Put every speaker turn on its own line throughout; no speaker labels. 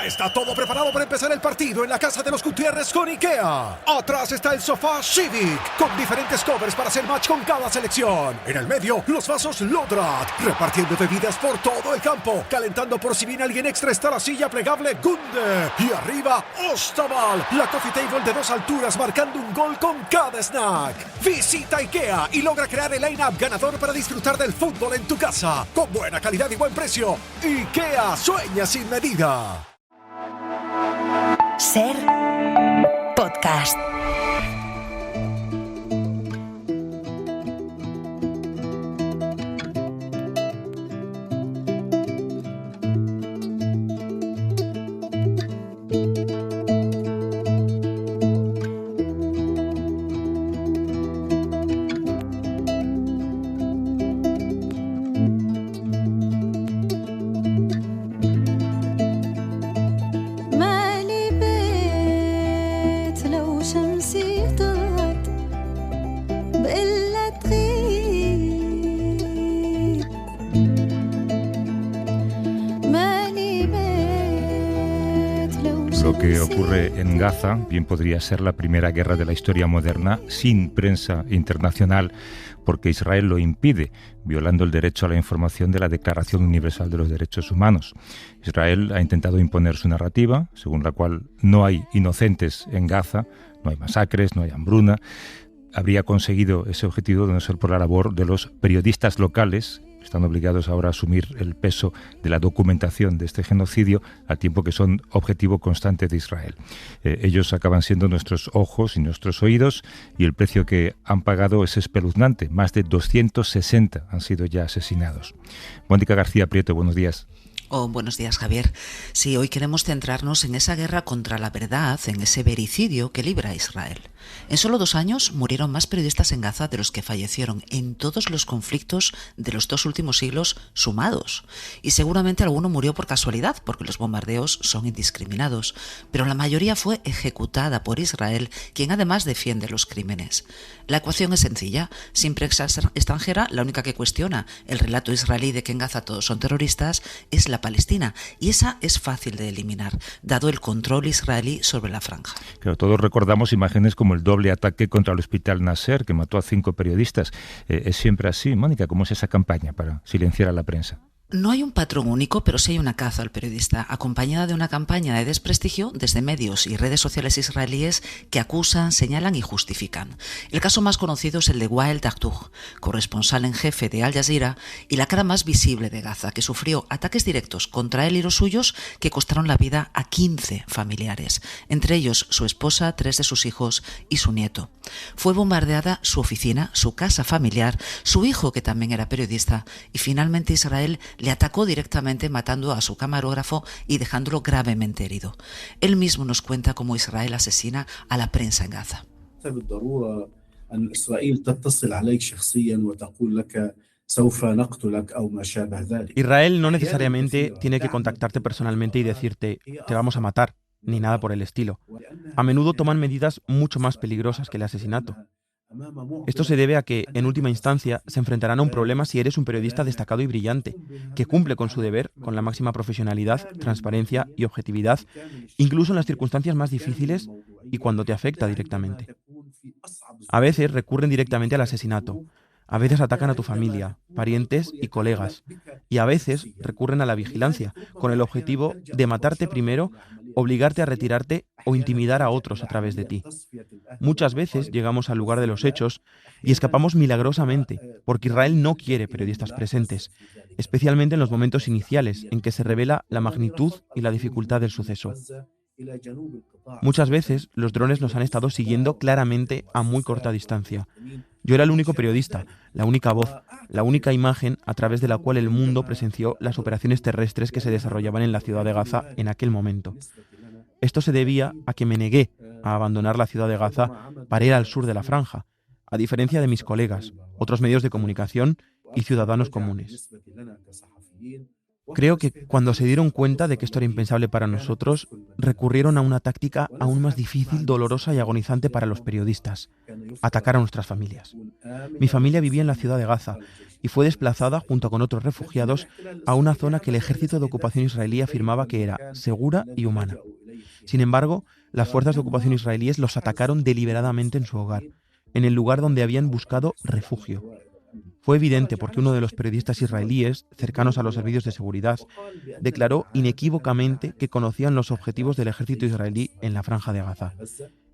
Ya está todo preparado para empezar el partido en la casa de los Gutiérrez con IKEA. Atrás está el sofá Civic, con diferentes covers para hacer match con cada selección. En el medio, los vasos Lodrat, repartiendo bebidas por todo el campo. Calentando por si viene alguien extra está la silla plegable Gunde. Y arriba, Ostaval, la coffee table de 2 alturas marcando un gol con cada snack. Visita IKEA y logra crear el line-up ganador para disfrutar del fútbol en tu casa. Con buena calidad y buen precio. IKEA, sueña sin medida.
Ser podcast.
Lo que ocurre en Gaza bien podría ser la primera guerra de la historia moderna sin prensa internacional, porque Israel lo impide, violando el derecho a la información de la Declaración Universal de los Derechos Humanos. Israel ha intentado imponer su narrativa, según la cual no hay inocentes en Gaza, no hay masacres, no hay hambruna. Habría conseguido ese objetivo de no ser por la labor de los periodistas locales, que están obligados ahora a asumir el peso de la documentación de este genocidio, al tiempo que son objetivo constante de Israel. Ellos acaban siendo nuestros ojos y nuestros oídos, y el precio que han pagado es espeluznante. Más de 260 han sido ya asesinados. Mónica García Prieto, buenos días.
Buenos días, Javier. Sí, hoy queremos centrarnos en esa guerra contra la verdad, en ese vericidio que libra Israel. En solo 2 años murieron más periodistas en Gaza de los que fallecieron en todos los conflictos de los 2 últimos siglos sumados. Y seguramente alguno murió por casualidad, porque los bombardeos son indiscriminados. Pero la mayoría fue ejecutada por Israel, quien además defiende los crímenes. La ecuación es sencilla. Sin prensa extranjera, la única que cuestiona el relato israelí de que en Gaza todos son terroristas es la Palestina, y esa es fácil de eliminar, dado el control israelí sobre la franja.
Claro, todos recordamos imágenes como el doble ataque contra el Hospital Nasser, que mató a 5 periodistas. ¿Es siempre así, Mónica? ¿Cómo es esa campaña para silenciar a la prensa?
No hay un patrón único, pero sí hay una caza al periodista, acompañada de una campaña de desprestigio desde medios y redes sociales israelíes que acusan, señalan y justifican. El caso más conocido es el de Wael Dahdouh, corresponsal en jefe de Al Jazeera y la cara más visible de Gaza, que sufrió ataques directos contra él y los suyos que costaron la vida a 15 familiares, entre ellos su esposa, 3 de sus hijos y su nieto. Fue bombardeada su oficina, su casa familiar, su hijo, que también era periodista, y finalmente Israel le atacó directamente, matando a su camarógrafo y dejándolo gravemente herido. Él mismo nos cuenta cómo Israel asesina a la prensa en Gaza.
Israel no necesariamente tiene que contactarte personalmente y decirte te vamos a matar, ni nada por el estilo. A menudo toman medidas mucho más peligrosas que el asesinato. Esto se debe a que, en última instancia, se enfrentarán a un problema si eres un periodista destacado y brillante, que cumple con su deber con la máxima profesionalidad, transparencia y objetividad, incluso en las circunstancias más difíciles y cuando te afecta directamente. A veces recurren directamente al asesinato, a veces atacan a tu familia, parientes y colegas, y a veces recurren a la vigilancia, con el objetivo de matarte primero, obligarte a retirarte o intimidar a otros a través de ti. Muchas veces llegamos al lugar de los hechos y escapamos milagrosamente, porque Israel no quiere periodistas presentes, especialmente en los momentos iniciales en que se revela la magnitud y la dificultad del suceso. Muchas veces los drones nos han estado siguiendo claramente a muy corta distancia. Yo era el único periodista, la única voz, la única imagen a través de la cual el mundo presenció las operaciones terrestres que se desarrollaban en la ciudad de Gaza en aquel momento. Esto se debía a que me negué a abandonar la ciudad de Gaza para ir al sur de la franja, a diferencia de mis colegas, otros medios de comunicación y ciudadanos comunes. Creo que cuando se dieron cuenta de que esto era impensable para nosotros, recurrieron a una táctica aún más difícil, dolorosa y agonizante para los periodistas: atacar a nuestras familias. Mi familia vivía en la ciudad de Gaza y fue desplazada junto con otros refugiados a una zona que el ejército de ocupación israelí afirmaba que era segura y humana. Sin embargo, las fuerzas de ocupación israelíes los atacaron deliberadamente en su hogar, en el lugar donde habían buscado refugio. Fue evidente porque uno de los periodistas israelíes, cercanos a los servicios de seguridad, declaró inequívocamente que conocían los objetivos del ejército israelí en la Franja de Gaza.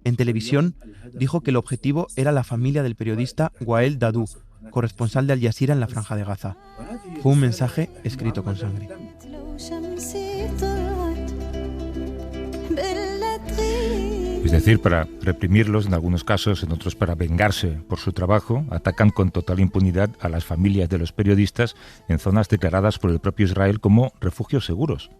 En televisión dijo que el objetivo era la familia del periodista Wael Dadou, corresponsal de Al Jazeera en la Franja de Gaza. Fue un mensaje escrito con sangre.
Es decir, para reprimirlos en algunos casos, en otros para vengarse por su trabajo, atacan con total impunidad a las familias de los periodistas en zonas declaradas por el propio Israel como refugios seguros.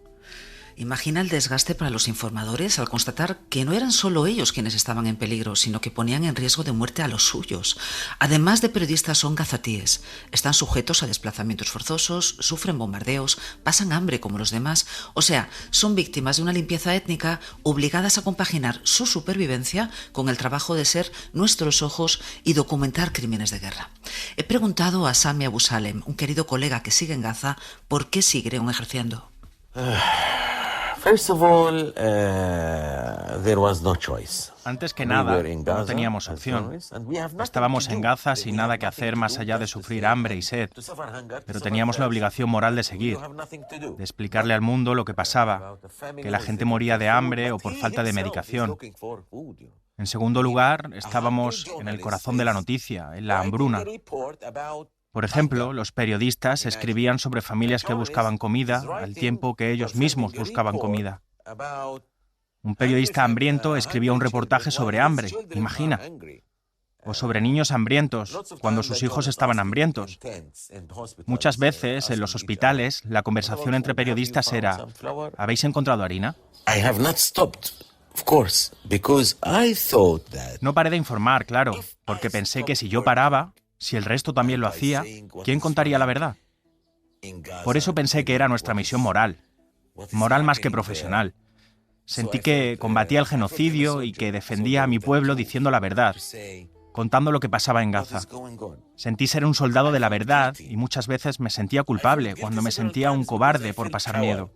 Imagina el desgaste para los informadores al constatar que no eran solo ellos quienes estaban en peligro, sino que ponían en riesgo de muerte a los suyos. Además de periodistas, son gazatíes. Están sujetos a desplazamientos forzosos, sufren bombardeos, pasan hambre como los demás. O sea, son víctimas de una limpieza étnica obligadas a compaginar su supervivencia con el trabajo de ser nuestros ojos y documentar crímenes de guerra. He preguntado a Sami Abu Salem, un querido colega que sigue en Gaza, por qué sigue aún ejerciendo.
First of all, there was no choice.
Antes que nada, no teníamos opción. Estábamos en Gaza sin nada que hacer más allá de sufrir hambre y sed, pero teníamos la obligación moral de seguir, de explicarle al mundo lo que pasaba, que la gente moría de hambre o por falta de medicación. En segundo lugar, estábamos en el corazón de la noticia, en la hambruna. Por ejemplo, los periodistas escribían sobre familias que buscaban comida al tiempo que ellos mismos buscaban comida. Un periodista hambriento escribía un reportaje sobre hambre, imagina. O sobre niños hambrientos, cuando sus hijos estaban hambrientos. Muchas veces, en los hospitales, la conversación entre periodistas era: ¿habéis encontrado harina? No paré de informar, claro, porque pensé que si yo paraba, si el resto también lo hacía, ¿quién contaría la verdad? Por eso pensé que era nuestra misión moral más que profesional. Sentí que combatía el genocidio y que defendía a mi pueblo diciendo la verdad, contando lo que pasaba en Gaza. Sentí ser un soldado de la verdad y muchas veces me sentía culpable cuando me sentía un cobarde por pasar miedo.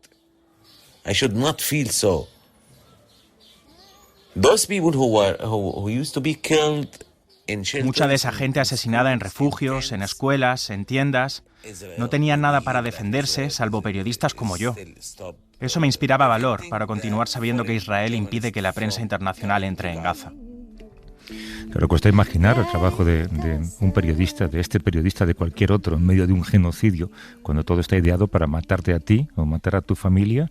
Mucha de esa gente asesinada en refugios, en escuelas, en tiendas, no tenían nada para defenderse, salvo periodistas como yo. Eso me inspiraba valor para continuar sabiendo que Israel impide que la prensa internacional entre en Gaza.
Pero cuesta imaginar el trabajo de un periodista, de este periodista, de cualquier otro, en medio de un genocidio, cuando todo está ideado para matarte a ti o matar a tu familia,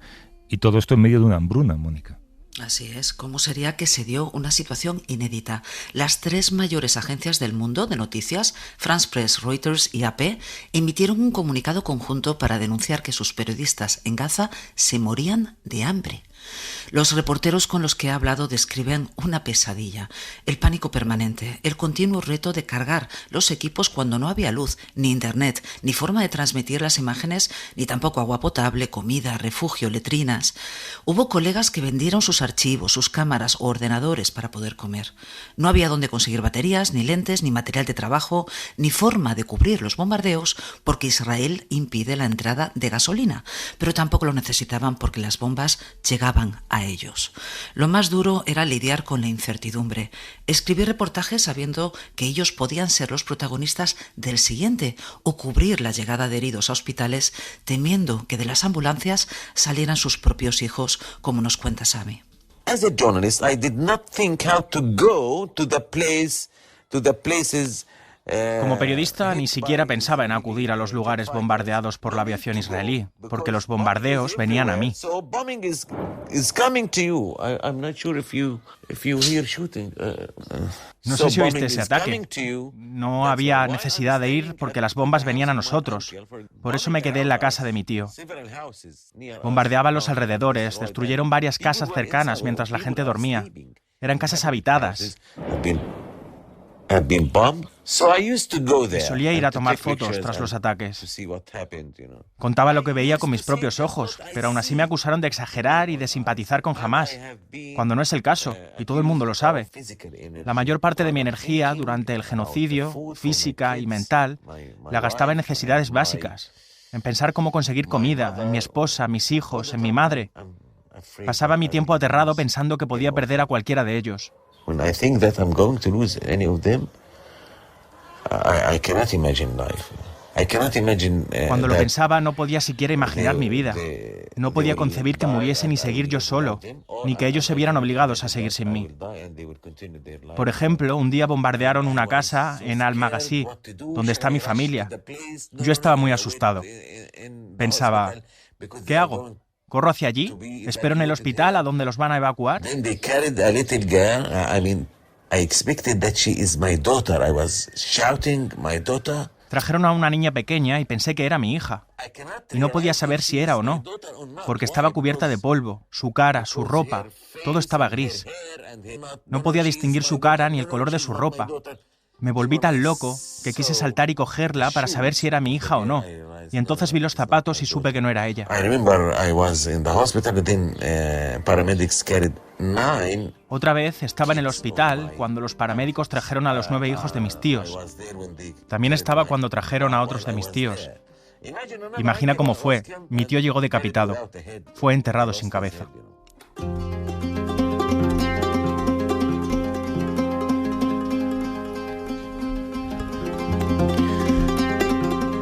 y todo esto en medio de una hambruna, Mónica.
Así es, ¿cómo sería que se dio una situación inédita? Las tres mayores agencias del mundo de noticias, France Press, Reuters y AP, emitieron un comunicado conjunto para denunciar que sus periodistas en Gaza se morían de hambre. Los reporteros con los que he hablado describen una pesadilla, el pánico permanente, el continuo reto de cargar los equipos cuando no había luz, ni internet, ni forma de transmitir las imágenes, ni tampoco agua potable, comida, refugio, letrinas. Hubo colegas que vendieron sus archivos, sus cámaras o ordenadores para poder comer. No había dónde conseguir baterías, ni lentes, ni material de trabajo, ni forma de cubrir los bombardeos porque Israel impide la entrada de gasolina, pero tampoco lo necesitaban porque las bombas llegaban a ellos. Lo más duro era lidiar con la incertidumbre, escribir reportajes sabiendo que ellos podían ser los protagonistas del siguiente o cubrir la llegada de heridos a hospitales temiendo que de las ambulancias salieran sus propios hijos, como nos cuenta Sami.
As a journalist, I did not think how to go to the places.
Como periodista, ni siquiera pensaba en acudir a los lugares bombardeados por la aviación israelí, porque los bombardeos venían a mí. No sé si oíste ese ataque. No había necesidad de ir porque las bombas venían a nosotros. Por eso me quedé en la casa de mi tío. Bombardeaban los alrededores, destruyeron varias casas cercanas mientras la gente dormía. Eran casas habitadas. Y solía ir a tomar fotos tras los ataques. Contaba lo que veía con mis propios ojos, pero aún así me acusaron de exagerar y de simpatizar con Hamás, cuando no es el caso, y todo el mundo lo sabe. La mayor parte de mi energía durante el genocidio, física y mental, la gastaba en necesidades básicas, en pensar cómo conseguir comida, en mi esposa, mis hijos, en mi madre. Pasaba mi tiempo aterrado pensando que podía perder a cualquiera de ellos. Cuando lo pensaba, no podía siquiera imaginar mi vida. No podía concebir que muriesen y seguir yo solo, ni que ellos se vieran obligados a seguir sin mí. Por ejemplo, un día bombardearon una casa en Al-Maghazi, donde está mi familia. Yo estaba muy asustado. Pensaba, ¿qué hago? ¿Corro hacia allí? ¿Espero en el hospital a donde los van a evacuar? Trajeron a una niña pequeña y pensé que era mi hija. Y no podía saber si era o no, porque estaba cubierta de polvo, su cara, su ropa, todo estaba gris. No podía distinguir su cara ni el color de su ropa. Me volví tan loco que quise saltar y cogerla para saber si era mi hija o no. Y entonces vi los zapatos y supe que no era ella. Otra vez estaba en el hospital cuando los paramédicos trajeron a los 9 hijos de mis tíos. También estaba cuando trajeron a otros de mis tíos. Imagina cómo fue. Mi tío llegó decapitado. Fue enterrado sin cabeza.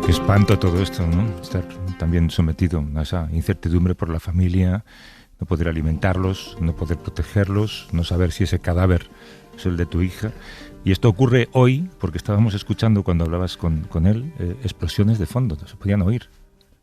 Qué espanto todo esto, ¿no? Estar también sometido a esa incertidumbre por la familia, no poder alimentarlos, no poder protegerlos, no saber si ese cadáver es el de tu hija. Y esto ocurre hoy porque estábamos escuchando cuando hablabas con él explosiones de fondo, se podían oír.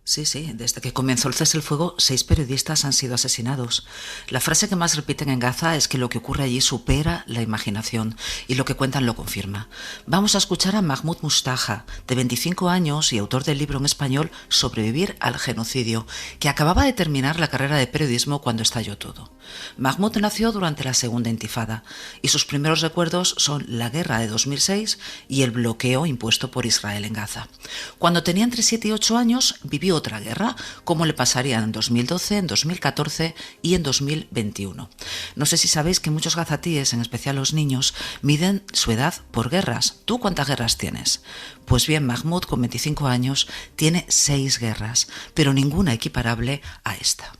Sí, desde que comenzó el cese el fuego, 6 periodistas han sido asesinados. La frase que más repiten en Gaza es que lo que ocurre allí supera la imaginación, y lo que cuentan lo confirma. Vamos a escuchar a Mahmoud Mustafa, de 25 años y autor del libro en español Sobrevivir al genocidio, que acababa de terminar la carrera de periodismo cuando estalló todo. Mahmoud nació durante la Segunda Intifada, y sus primeros recuerdos son la guerra de 2006 y el bloqueo impuesto por Israel en Gaza. Cuando tenía entre 7 y 8 años, vivió otra guerra, como le pasaría en 2012, en 2014 y en 2021. No sé si sabéis que muchos gazatíes, en especial los niños, miden su edad por guerras. ¿Tú cuántas guerras tienes? Pues bien, Mahmoud, con 25 años, tiene 6 guerras, pero ninguna equiparable a esta.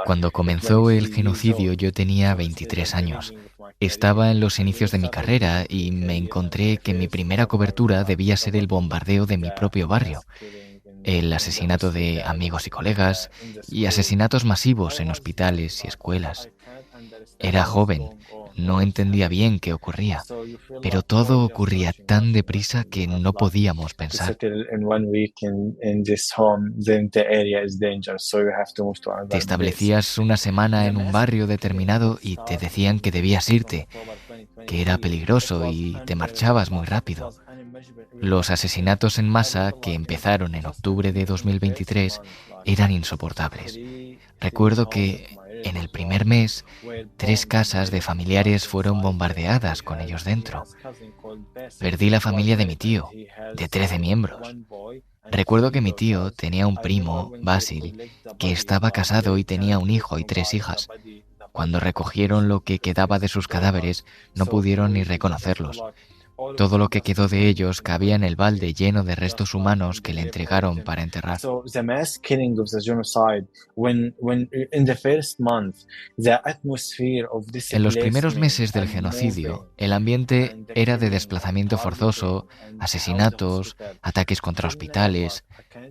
Cuando comenzó el genocidio yo tenía 23 años. Estaba en los inicios de mi carrera y me encontré que mi primera cobertura debía ser el bombardeo de mi propio barrio, el asesinato de amigos y colegas y asesinatos masivos en hospitales y escuelas. Era joven, no entendía bien qué ocurría, pero todo ocurría tan deprisa que no podíamos pensar. Te establecías una semana en un barrio determinado y te decían que debías irte, que era peligroso y te marchabas muy rápido. Los asesinatos en masa que empezaron en octubre de 2023 eran insoportables. Recuerdo que en el primer mes, 3 casas de familiares fueron bombardeadas con ellos dentro. Perdí la familia de mi tío, de 13 miembros. Recuerdo que mi tío tenía un primo, Basil, que estaba casado y tenía un hijo y 3 hijas. Cuando recogieron lo que quedaba de sus cadáveres, no pudieron ni reconocerlos. Todo lo que quedó de ellos cabía en el balde lleno de restos humanos que le entregaron para enterrar. En los primeros meses del genocidio, el ambiente era de desplazamiento forzoso, asesinatos, ataques contra hospitales.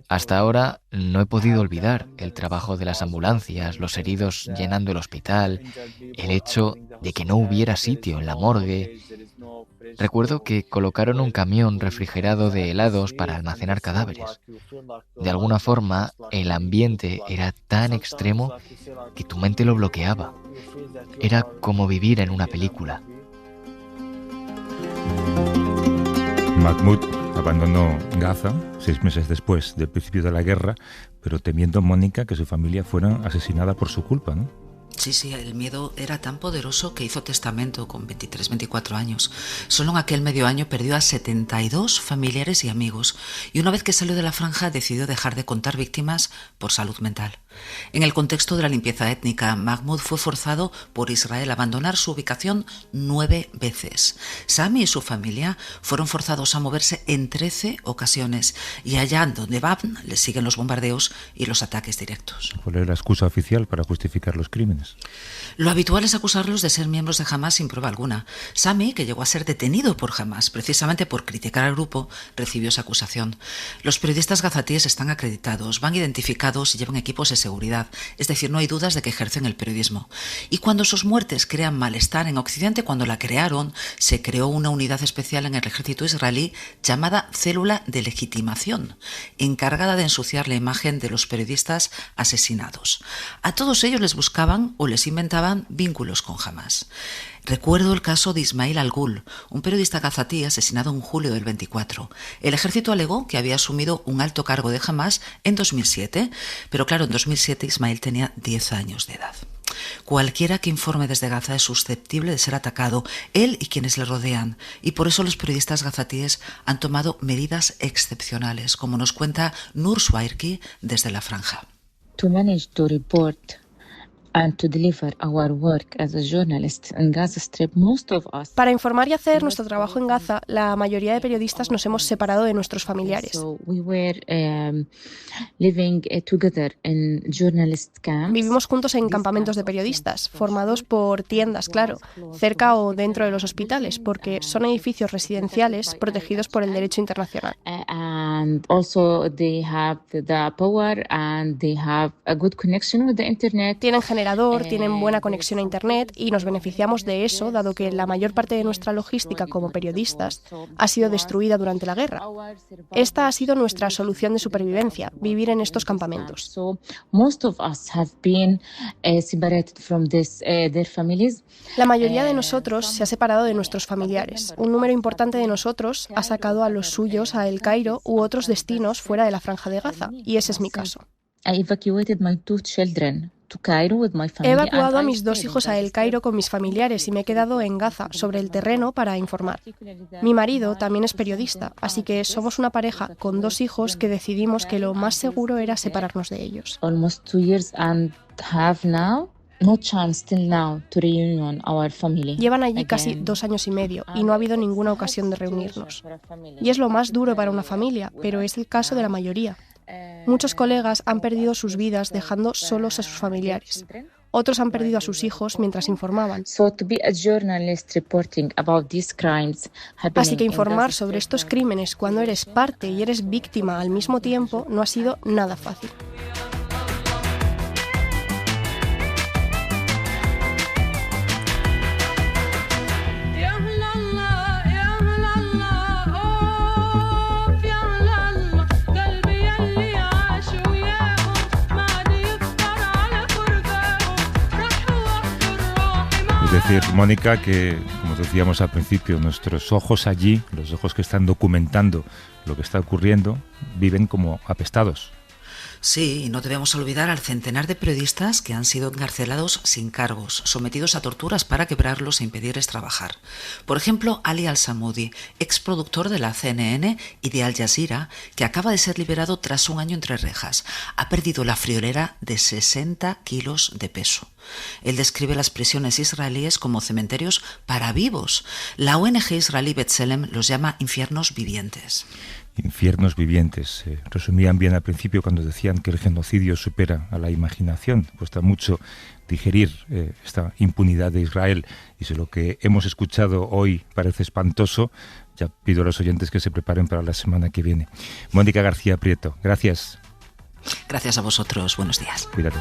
Hasta ahora no he podido olvidar el trabajo de las ambulancias, los heridos llenando el hospital, el hecho de que no hubiera sitio en la morgue. Recuerdo que colocaron un camión refrigerado de helados para almacenar cadáveres. De alguna forma, el ambiente era tan extremo que tu mente lo bloqueaba. Era como vivir en una película.
Mahmoud abandonó Gaza 6 meses después del principio de la guerra, pero temiendo, Mónica, que su familia fuera asesinada por su culpa, ¿no?
Sí, el miedo era tan poderoso que hizo testamento con 23, 24 años. Solo en aquel medio año perdió a 72 familiares y amigos, y una vez que salió de la franja decidió dejar de contar víctimas por salud mental. En el contexto de la limpieza étnica, Mahmoud fue forzado por Israel a abandonar su ubicación 9 veces. Sami y su familia fueron forzados a moverse en 13 ocasiones, y allá donde van les siguen los bombardeos y los ataques directos.
¿Cuál es la excusa oficial para justificar los crímenes?
Lo habitual es acusarlos de ser miembros de Hamas sin prueba alguna. Sami, que llegó a ser detenido por Hamas precisamente por criticar al grupo, recibió esa acusación. Los periodistas gazatíes están acreditados, van identificados y llevan equipos de seguridad, es decir, no hay dudas de que ejercen el periodismo. Y cuando sus muertes crean malestar en Occidente, cuando la crearon, se creó una unidad especial en el ejército israelí llamada Célula de Legitimación, encargada de ensuciar la imagen de los periodistas asesinados. A todos ellos les buscaban o les inventaban vínculos con Hamas. Recuerdo el caso de Ismail Al-Ghul, un periodista gazatí asesinado en julio del 24. El ejército alegó que había asumido un alto cargo de Hamas en 2007, pero claro, en 2007 Ismail tenía 10 años de edad. Cualquiera que informe desde Gaza es susceptible de ser atacado, él y quienes le rodean, y por eso los periodistas gazatíes han tomado medidas excepcionales, como nos cuenta Nur Swairki desde la franja.
To manage to report and to deliver our work as a journalist in Gaza Strip, most of us.
Para informar y hacer nuestro trabajo en Gaza, la mayoría de periodistas nos hemos separado de nuestros familiares.
So we were living together in journalist camps.
Vivimos juntos en campamentos de periodistas, formados por tiendas, claro, cerca o dentro de los hospitales, porque son edificios residenciales protegidos por el derecho internacional.
And also they have the power and they have a good connection with the internet.
Tienen generador, tienen buena conexión a Internet y nos beneficiamos de eso, dado que la mayor parte de nuestra logística como periodistas ha sido destruida durante la guerra. Esta ha sido nuestra solución de supervivencia, vivir en estos campamentos.
So most of us have been separated from their families.
La mayoría de nosotros se ha separado de nuestros familiares. Un número importante de nosotros ha sacado a los suyos a El Cairo u otros destinos fuera de la Franja de Gaza, y ese es mi caso.
I evacuated my 2 children.
He evacuado a mis 2 hijos a El Cairo con mis familiares y me he quedado en Gaza, sobre el terreno, para informar. Mi marido también es periodista, así que somos una pareja con 2 hijos que decidimos que lo más seguro era separarnos de ellos.
Almost 2 years and half now. No chance till now to reunion our family.
Llevan allí casi 2 años y medio y no ha habido ninguna ocasión de reunirnos. Y es lo más duro para una familia, pero es el caso de la mayoría. Muchos colegas han perdido sus vidas dejando solos a sus familiares. Otros han perdido a sus hijos mientras informaban. Así que informar sobre estos crímenes cuando eres parte y eres víctima al mismo tiempo no ha sido nada fácil.
Es decir, Mónica, que, como decíamos al principio, nuestros ojos allí, los ojos que están documentando lo que está ocurriendo, viven como apestados.
Sí, y no debemos olvidar al centenar de periodistas que han sido encarcelados sin cargos, sometidos a torturas para quebrarlos e impedirles trabajar. Por ejemplo, Ali Al-Samoudi, exproductor de la CNN y de Al Jazeera, que acaba de ser liberado tras un año entre rejas. Ha perdido la friolera de 60 kilos de peso. Él describe las prisiones israelíes como cementerios para vivos. La ONG israelí B'Tselem los llama infiernos vivientes.
Infiernos vivientes. Resumían bien al principio cuando decían que el genocidio supera a la imaginación. Cuesta mucho digerir esta impunidad de Israel, y si lo que hemos escuchado hoy parece espantoso, ya pido a los oyentes que se preparen para la semana que viene. Mónica García Prieto, gracias.
Gracias a vosotros. Buenos días.
Cuídate.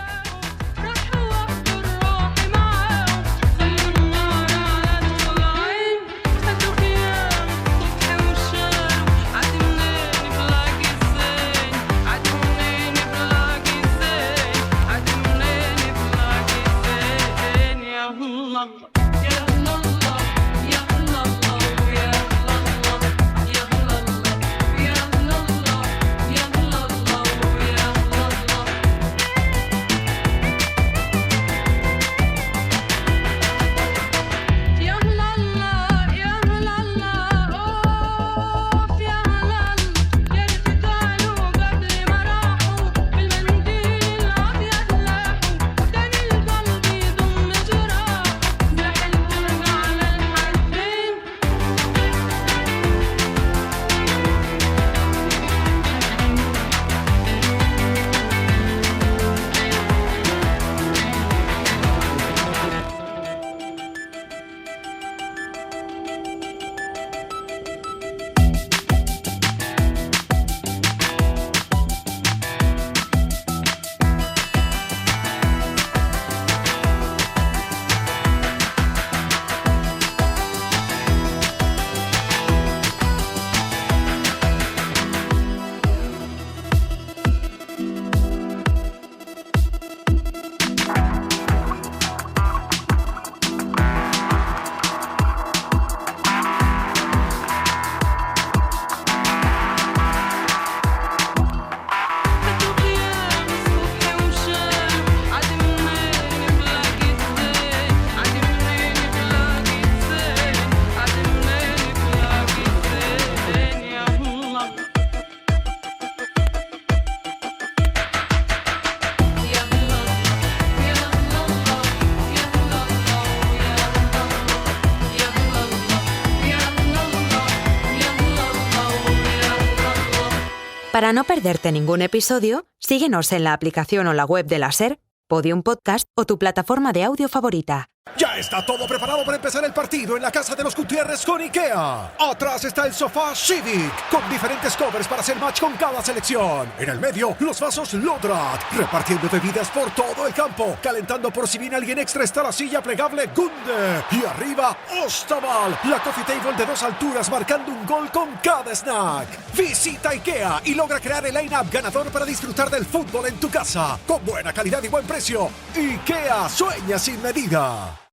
Para no perderte ningún episodio, síguenos en la aplicación o la web de la SER, Podium Podcast o tu plataforma de audio favorita.
Ya está todo preparado para empezar el partido en la casa de los Gutiérrez con IKEA. Atrás está el sofá Civic, con diferentes covers para hacer match con cada selección. En el medio, los vasos Lodrat, repartiendo bebidas por todo el campo. Calentando por si viene alguien extra está la silla plegable Gunde. Y arriba, Ostaval, la coffee table de 2 alturas marcando un gol con cada snack. Visita IKEA y logra crear el line-up ganador para disfrutar del fútbol en tu casa. Con buena calidad y buen precio. IKEA, sueña sin medida.